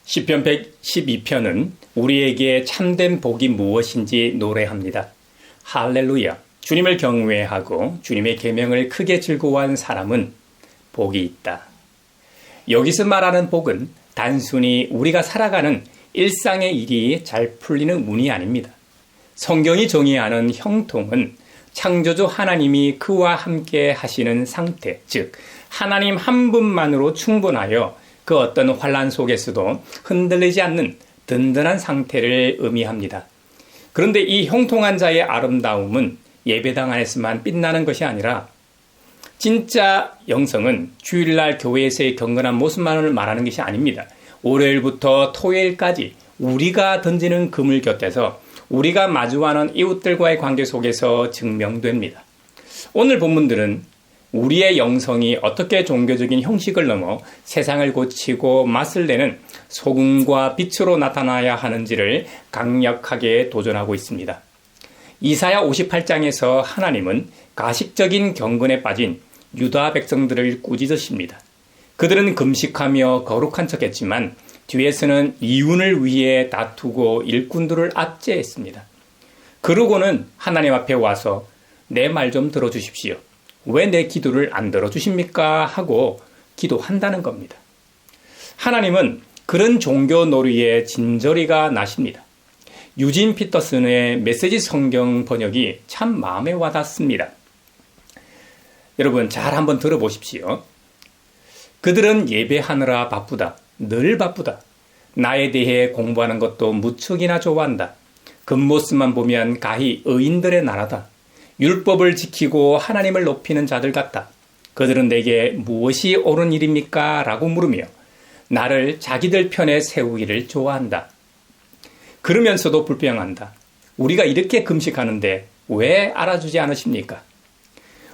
시편 112편은 우리에게 참된 복이 무엇인지 노래합니다. 할렐루야! 주님을 경외하고 주님의 계명을 크게 즐거워한 사람은 복이 있다. 여기서 말하는 복은 단순히 우리가 살아가는 일상의 일이 잘 풀리는 운이 아닙니다. 성경이 정의하는 형통은 창조주 하나님이 그와 함께 하시는 상태, 즉 하나님 한 분만으로 충분하여 그 어떤 환난 속에서도 흔들리지 않는 든든한 상태를 의미합니다. 그런데 이 형통한 자의 아름다움은 예배당 안에서만 빛나는 것이 아니라 진짜 영성은 주일날 교회에서의 경건한 모습만을 말하는 것이 아닙니다. 월요일부터 토요일까지 우리가 던지는 그물 곁에서 우리가 마주하는 이웃들과의 관계 속에서 증명됩니다. 오늘 본문들은 우리의 영성이 어떻게 종교적인 형식을 넘어 세상을 고치고 맛을 내는 소금과 빛으로 나타나야 하는지를 강력하게 도전하고 있습니다. 이사야 58장에서 하나님은 가식적인 경건에 빠진 유다 백성들을 꾸짖으십니다. 그들은 금식하며 거룩한 척했지만 뒤에서는 이윤을 위해 다투고 일꾼들을 압제했습니다. 그러고는 하나님 앞에 와서 내 말 좀 들어주십시오. 왜 내 기도를 안 들어주십니까? 하고 기도한다는 겁니다. 하나님은 그런 종교 놀이에 진저리가 나십니다. 유진 피터슨의 메시지 성경 번역이 참 마음에 와닿습니다. 여러분 잘 한번 들어보십시오. 그들은 예배하느라 바쁘다. 늘 바쁘다. 나에 대해 공부하는 것도 무척이나 좋아한다. 겉모습만 보면 가히 의인들의 나라다. 율법을 지키고 하나님을 높이는 자들 같다. 그들은 내게 무엇이 옳은 일입니까? 라고 물으며 나를 자기들 편에 세우기를 좋아한다. 그러면서도 불평한다. 우리가 이렇게 금식하는데 왜 알아주지 않으십니까?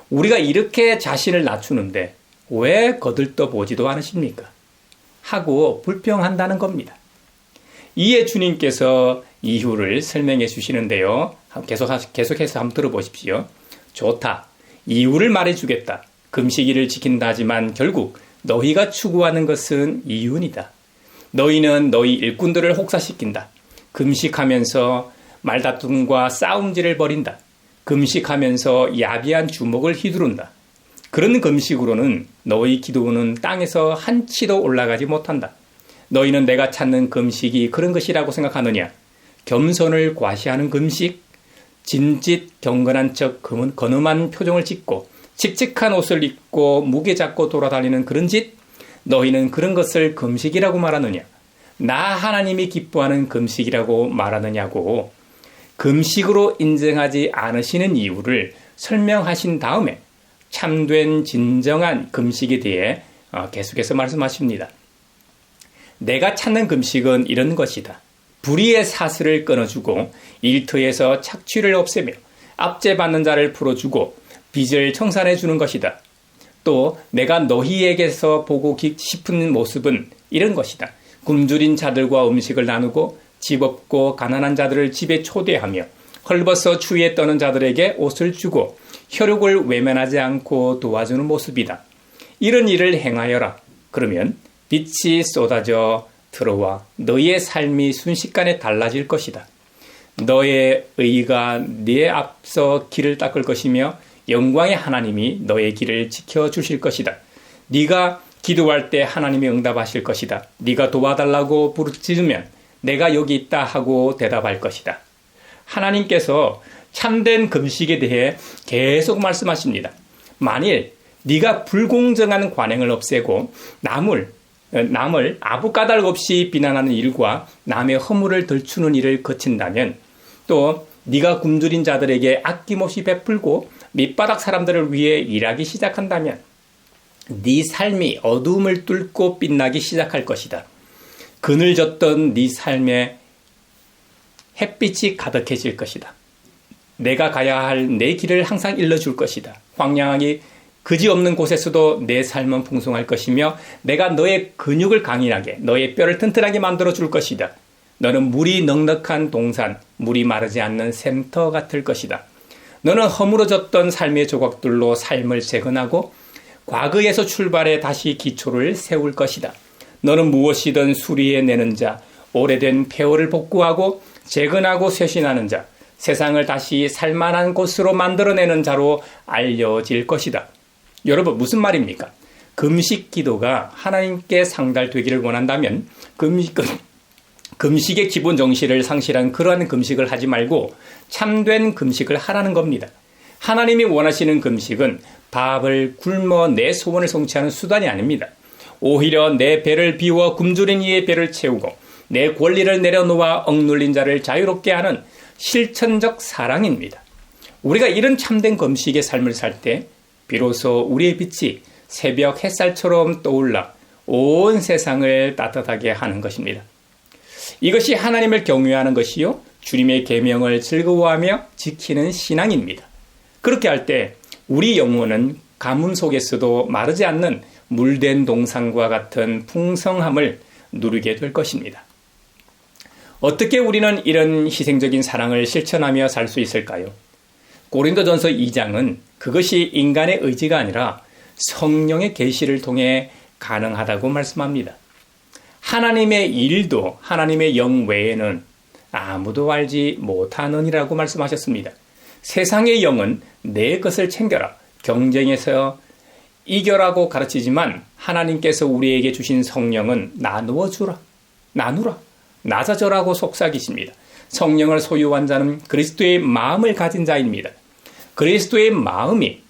우리가 이렇게 자신을 낮추는데 왜 거들떠 보지도 않으십니까? 하고 불평한다는 겁니다. 이에 주님께서 이유를 설명해 주시는데요. 계속해서 한번 들어보십시오. 좋다. 이유를 말해주겠다. 금식일을 지킨다 하지만 결국 너희가 추구하는 것은 이윤이다. 너희는 너희 일꾼들을 혹사시킨다. 금식하면서 말다툼과 싸움질을 벌인다. 금식하면서 야비한 주먹을 휘두른다. 그런 금식으로는 너희 기도는 땅에서 한치도 올라가지 못한다. 너희는 내가 찾는 금식이 그런 것이라고 생각하느냐? 겸손을 과시하는 금식, 진짓 경건한 척 건엄한 표정을 짓고 칙칙한 옷을 입고 무게 잡고 돌아다니는 그런 짓? 너희는 그런 것을 금식이라고 말하느냐? 나 하나님이 기뻐하는 금식이라고 말하느냐고 금식으로 인정하지 않으시는 이유를 설명하신 다음에 참된 진정한 금식에 대해 계속해서 말씀하십니다. 내가 찾는 금식은 이런 것이다. 불의의 사슬을 끊어주고 일터에서 착취를 없애며 압제받는 자를 풀어주고 빚을 청산해 주는 것이다. 또 내가 너희에게서 보고 싶은 모습은 이런 것이다. 굶주린 자들과 음식을 나누고 집 없고 가난한 자들을 집에 초대하며 헐벗어 추위에 떠는 자들에게 옷을 주고 혈육을 외면하지 않고 도와주는 모습이다. 이런 일을 행하여라. 그러면 빛이 쏟아져 들어와 너희의 삶이 순식간에 달라질 것이다. 너의 의가 네 앞서 길을 닦을 것이며 영광의 하나님이 너의 길을 지켜주실 것이다. 네가 기도할 때 하나님이 응답하실 것이다. 네가 도와달라고 부르짖으면 내가 여기 있다 하고 대답할 것이다. 하나님께서 참된 금식에 대해 계속 말씀하십니다. 만일 네가 불공정한 관행을 없애고 남을 아무 까닭 없이 비난하는 일과 남의 허물을 덜추는 일을 거친다면 또 네가 굶주린 자들에게 아낌없이 베풀고 밑바닥 사람들을 위해 일하기 시작한다면 네 삶이 어두움을 뚫고 빛나기 시작할 것이다. 그늘졌던 네 삶에 햇빛이 가득해질 것이다. 내가 가야 할 내 길을 항상 일러줄 것이다. 황량하기 그지없는 곳에서도 내 삶은 풍성할 것이며 내가 너의 근육을 강인하게 너의 뼈를 튼튼하게 만들어줄 것이다. 너는 물이 넉넉한 동산, 물이 마르지 않는 샘터 같을 것이다. 너는 허물어졌던 삶의 조각들로 삶을 재건하고 과거에서 출발해 다시 기초를 세울 것이다. 너는 무엇이든 수리해내는 자, 오래된 폐허를 복구하고 재건하고 쇄신하는 자, 세상을 다시 살만한 곳으로 만들어내는 자로 알려질 것이다. 여러분, 무슨 말입니까? 금식 기도가 하나님께 상달되기를 원한다면 금식의 기본 정신을 상실한 그러한 금식을 하지 말고 참된 금식을 하라는 겁니다. 하나님이 원하시는 금식은 밥을 굶어 내 소원을 성취하는 수단이 아닙니다. 오히려 내 배를 비워 굶주린 이의 배를 채우고 내 권리를 내려놓아 억눌린 자를 자유롭게 하는 실천적 사랑입니다. 우리가 이런 참된 금식의 삶을 살 때 비로소 우리의 빛이 새벽 햇살처럼 떠올라 온 세상을 따뜻하게 하는 것입니다. 이것이 하나님을 경외하는 것이요 주님의 계명을 즐거워하며 지키는 신앙입니다. 그렇게 할 때 우리 영혼은 가뭄 속에서도 마르지 않는 물된 동산과 같은 풍성함을 누리게 될 것입니다. 어떻게 우리는 이런 희생적인 사랑을 실천하며 살 수 있을까요? 고린도전서 2장은 그것이 인간의 의지가 아니라 성령의 계시를 통해 가능하다고 말씀합니다. 하나님의 일도 하나님의 영 외에는 아무도 알지 못하느니라고 말씀하셨습니다. 세상의 영은 내 것을 챙겨라, 경쟁에서 이겨라고 가르치지만 하나님께서 우리에게 주신 성령은 나누어 주라, 나누라, 나눠져라고 속삭이십니다. 성령을 소유한 자는 그리스도의 마음을 가진 자입니다. 그리스도의 마음이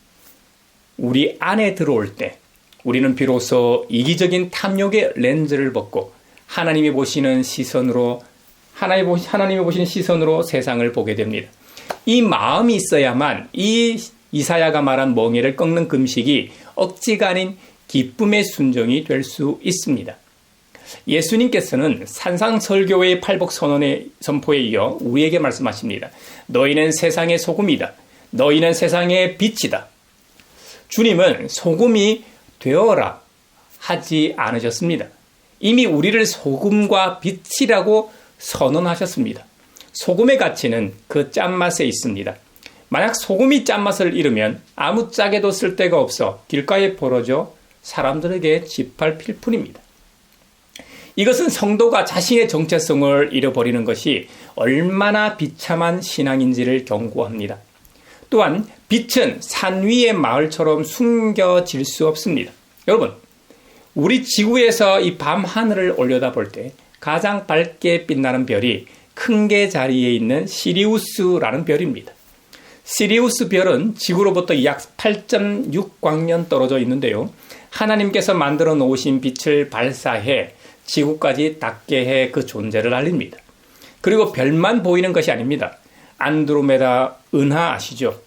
우리 안에 들어올 때 우리는 비로소 이기적인 탐욕의 렌즈를 벗고 하나님이 보시는 시선으로 세상을 보게 됩니다. 이 마음이 있어야만 이 이사야가 말한 멍에를 꺾는 금식이 억지가 아닌 기쁨의 순종이 될 수 있습니다. 예수님께서는 산상설교의 팔복선언의 선포에 이어 우리에게 말씀하십니다. 너희는 세상의 소금이다. 너희는 세상의 빛이다. 주님은 소금이 되어라 하지 않으셨습니다. 이미 우리를 소금과 빛이라고 선언하셨습니다. 소금의 가치는 그 짠맛에 있습니다. 만약 소금이 짠맛을 잃으면 아무 짝에도 쓸데가 없어 길가에 벌어져 사람들에게 짓밟힐 뿐입니다. 이것은 성도가 자신의 정체성을 잃어버리는 것이 얼마나 비참한 신앙인지를 경고합니다. 또한 빛은 산 위의 마을처럼 숨겨질 수 없습니다. 여러분, 우리 지구에서 이 밤 하늘을 올려다볼 때 가장 밝게 빛나는 별이 큰 개 자리에 있는 시리우스라는 별입니다. 시리우스 별은 지구로부터 약 8.6광년 떨어져 있는데요. 하나님께서 만들어 놓으신 빛을 발사해 지구까지 닿게 해 그 존재를 알립니다. 그리고 별만 보이는 것이 아닙니다. 안드로메다 은하 아시죠?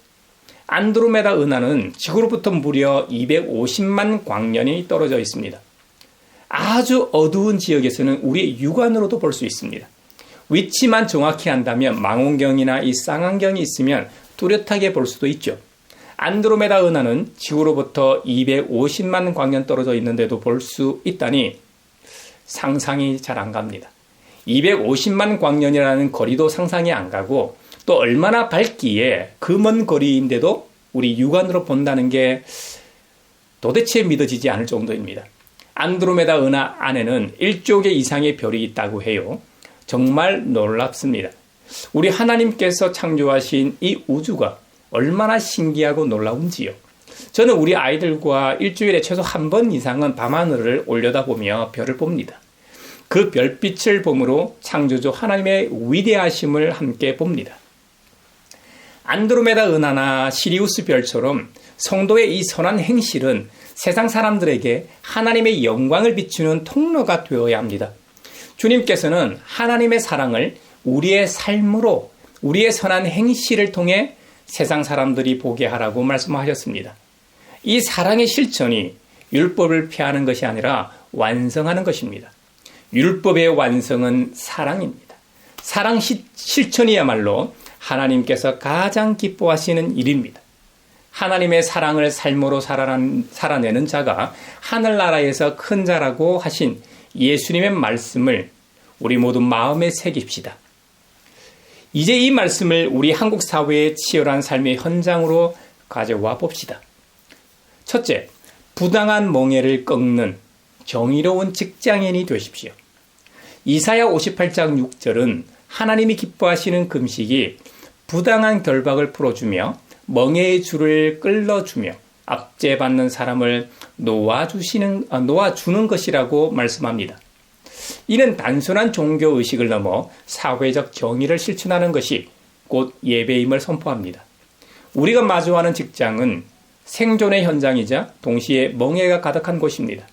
안드로메다 은하는 지구로부터 무려 250만 광년이 떨어져 있습니다. 아주 어두운 지역에서는 우리의 육안으로도 볼 수 있습니다. 위치만 정확히 한다면 망원경이나 이 쌍안경이 있으면 뚜렷하게 볼 수도 있죠. 안드로메다 은하는 지구로부터 250만 광년 떨어져 있는데도 볼 수 있다니 상상이 잘 안 갑니다. 250만 광년이라는 거리도 상상이 안 가고 또 얼마나 밝기에 그 먼 거리인데도 우리 육안으로 본다는 게 도대체 믿어지지 않을 정도입니다. 안드로메다 은하 안에는 1조 개 이상의 별이 있다고 해요. 정말 놀랍습니다. 우리 하나님께서 창조하신 이 우주가 얼마나 신기하고 놀라운지요. 저는 우리 아이들과 일주일에 최소 한 번 이상은 밤하늘을 올려다보며 별을 봅니다. 그 별빛을 보므로 창조주 하나님의 위대하심을 함께 봅니다. 안드로메다 은하나 시리우스 별처럼 성도의 이 선한 행실은 세상 사람들에게 하나님의 영광을 비추는 통로가 되어야 합니다. 주님께서는 하나님의 사랑을 우리의 삶으로, 우리의 선한 행실을 통해 세상 사람들이 보게 하라고 말씀하셨습니다. 이 사랑의 실천이 율법을 폐하는 것이 아니라 완성하는 것입니다. 율법의 완성은 사랑입니다. 사랑 실천이야말로 하나님께서 가장 기뻐하시는 일입니다. 하나님의 사랑을 삶으로 살아내는 자가 하늘나라에서 큰 자라고 하신 예수님의 말씀을 우리 모두 마음에 새깁시다. 이제 이 말씀을 우리 한국 사회의 치열한 삶의 현장으로 가져와 봅시다. 첫째, 부당한 멍에를 꺾는 정의로운 직장인이 되십시오. 이사야 58장 6절은 하나님이 기뻐하시는 금식이 부당한 결박을 풀어주며 멍에의 줄을 끌어주며 압제받는 사람을 놓아주는 것이라고 말씀합니다. 이는 단순한 종교의식을 넘어 사회적 정의를 실천하는 것이 곧 예배임을 선포합니다. 우리가 마주하는 직장은 생존의 현장이자 동시에 멍해가 가득한 곳입니다.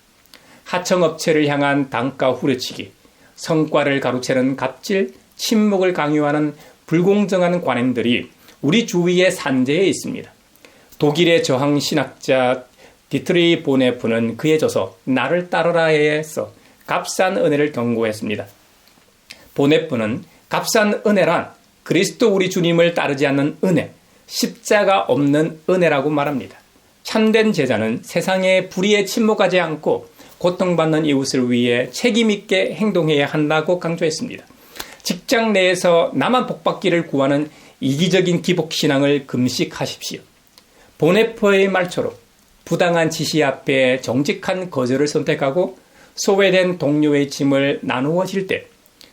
하청업체를 향한 단가 후려치기, 성과를 가로채는 갑질, 침묵을 강요하는 불공정한 관행들이 우리 주위의 산재에 있습니다. 독일의 저항 신학자 디트리 보네프는 그에 져서 나를 따르라에서 값싼 은혜를 경고했습니다. 보네프는 값싼 은혜란 그리스도 우리 주님을 따르지 않는 은혜, 십자가 없는 은혜라고 말합니다. 참된 제자는 세상의 불의에 침묵하지 않고 고통받는 이웃을 위해 책임있게 행동해야 한다고 강조했습니다. 직장 내에서 나만 복받기를 구하는 이기적인 기복신앙을 금식하십시오. 보네프의 말처럼 부당한 지시 앞에 정직한 거절을 선택하고 소외된 동료의 짐을 나누어질 때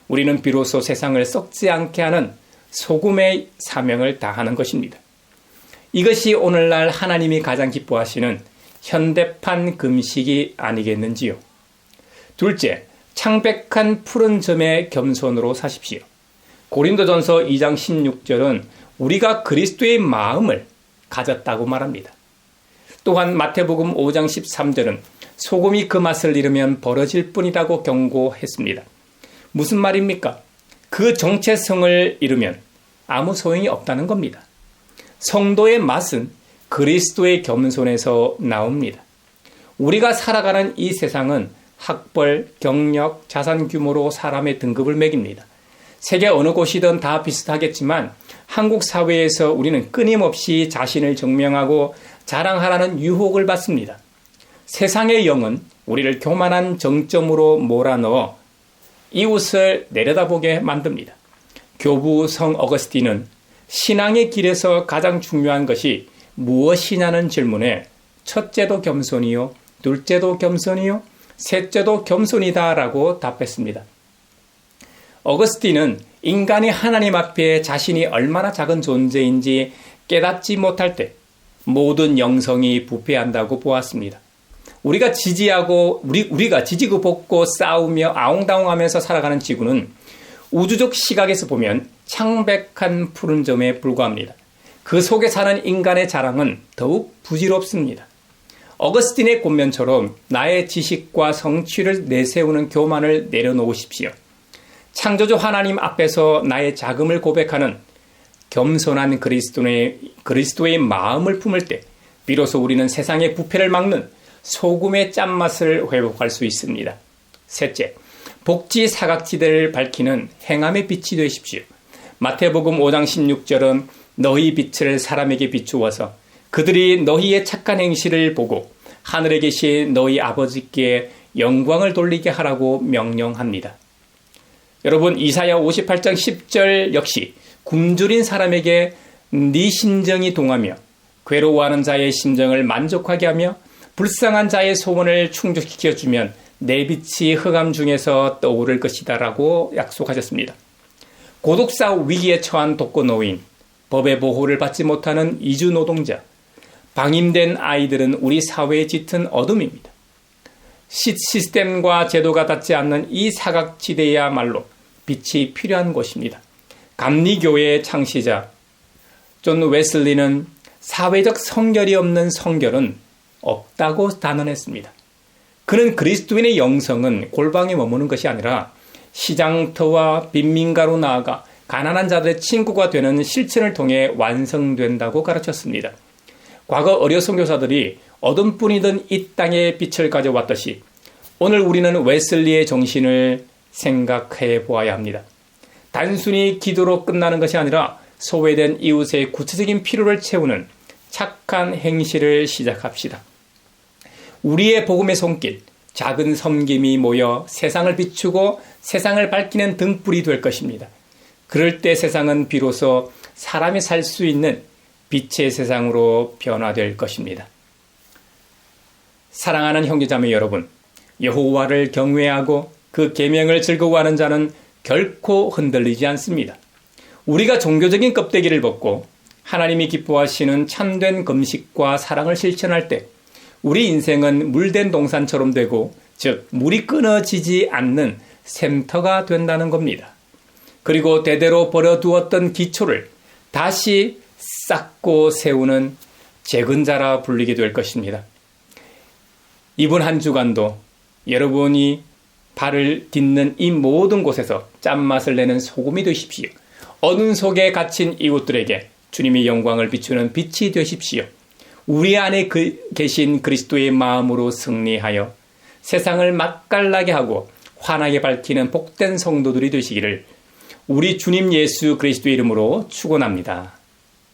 우리는 비로소 세상을 썩지 않게 하는 소금의 사명을 다하는 것입니다. 이것이 오늘날 하나님이 가장 기뻐하시는 현대판 금식이 아니겠는지요. 둘째, 창백한 푸른 점의 겸손으로 사십시오. 고린도전서 2장 16절은 우리가 그리스도의 마음을 가졌다고 말합니다. 또한 마태복음 5장 13절은 소금이 그 맛을 잃으면 벌어질 뿐이라고 경고했습니다. 무슨 말입니까? 그 정체성을 잃으면 아무 소용이 없다는 겁니다. 성도의 맛은 그리스도의 겸손에서 나옵니다. 우리가 살아가는 이 세상은 학벌, 경력, 자산 규모로 사람의 등급을 매깁니다. 세계 어느 곳이든 다 비슷하겠지만 한국 사회에서 우리는 끊임없이 자신을 증명하고 자랑하라는 유혹을 받습니다. 세상의 영은 우리를 교만한 정점으로 몰아넣어 이웃을 내려다보게 만듭니다. 교부 성 어거스틴은 신앙의 길에서 가장 중요한 것이 무엇이냐는 질문에 첫째도 겸손이요, 둘째도 겸손이요, 셋째도 겸손이다라고 답했습니다. 어거스틴은 인간이 하나님 앞에 자신이 얼마나 작은 존재인지 깨닫지 못할 때 모든 영성이 부패한다고 보았습니다. 우리가 지지고 볶고 싸우며 아웅다웅하면서 살아가는 지구는 우주적 시각에서 보면 창백한 푸른 점에 불과합니다. 그 속에 사는 인간의 자랑은 더욱 부질없습니다. 어거스틴의 권면처럼 나의 지식과 성취를 내세우는 교만을 내려놓으십시오. 창조주 하나님 앞에서 나의 자금을 고백하는 겸손한 그리스도의 마음을 품을 때 비로소 우리는 세상의 부패를 막는 소금의 짠맛을 회복할 수 있습니다. 셋째, 복지 사각지대를 밝히는 행함의 빛이 되십시오. 마태복음 5장 16절은 너희 빛을 사람에게 비추어서 그들이 너희의 착한 행실을 보고 하늘에 계신 너희 아버지께 영광을 돌리게 하라고 명령합니다. 여러분, 이사야 58장 10절 역시 굶주린 사람에게 네 심정이 동하며 괴로워하는 자의 심정을 만족하게 하며 불쌍한 자의 소원을 충족시켜주면 내 빛이 흑암 중에서 떠오를 것이다 라고 약속하셨습니다. 고독사 위기에 처한 독거노인, 법의 보호를 받지 못하는 이주 노동자, 방임된 아이들은 우리 사회의 짙은 어둠입니다. 시스템과 제도가 닿지 않는 이 사각지대야말로 빛이 필요한 곳입니다. 감리교회의 창시자 존 웨슬리는 사회적 성결이 없는 성결은 없다고 단언했습니다. 그는 그리스도인의 영성은 골방에 머무는 것이 아니라 시장터와 빈민가로 나아가 가난한 자들의 친구가 되는 실천을 통해 완성된다고 가르쳤습니다. 과거 어려 선교사들이 어둠뿐이던 이 땅에 빛을 가져왔듯이 오늘 우리는 웨슬리의 정신을 생각해 보아야 합니다. 단순히 기도로 끝나는 것이 아니라 소외된 이웃의 구체적인 필요를 채우는 착한 행실을 시작합시다. 우리의 복음의 손길, 작은 섬김이 모여 세상을 비추고 세상을 밝히는 등불이 될 것입니다. 그럴 때 세상은 비로소 사람이 살 수 있는 빛의 세상으로 변화될 것입니다. 사랑하는 형제자매 여러분, 여호와를 경외하고 그 계명을 즐거워하는 자는 결코 흔들리지 않습니다. 우리가 종교적인 껍데기를 벗고 하나님이 기뻐하시는 참된 금식과 사랑을 실천할 때 우리 인생은 물된 동산처럼 되고, 즉 물이 끊어지지 않는 샘터가 된다는 겁니다. 그리고 대대로 버려두었던 기초를 다시 쌓고 세우는 재근자라 불리게 될 것입니다. 이번 한 주간도 여러분이 발을 딛는 이 모든 곳에서 짠맛을 내는 소금이 되십시오. 어둠 속에 갇힌 이웃들에게 주님의 영광을 비추는 빛이 되십시오. 우리 안에 계신 그리스도의 마음으로 승리하여 세상을 맛깔나게 하고 환하게 밝히는 복된 성도들이 되시기를 우리 주님 예수 그리스도의 이름으로 축원합니다.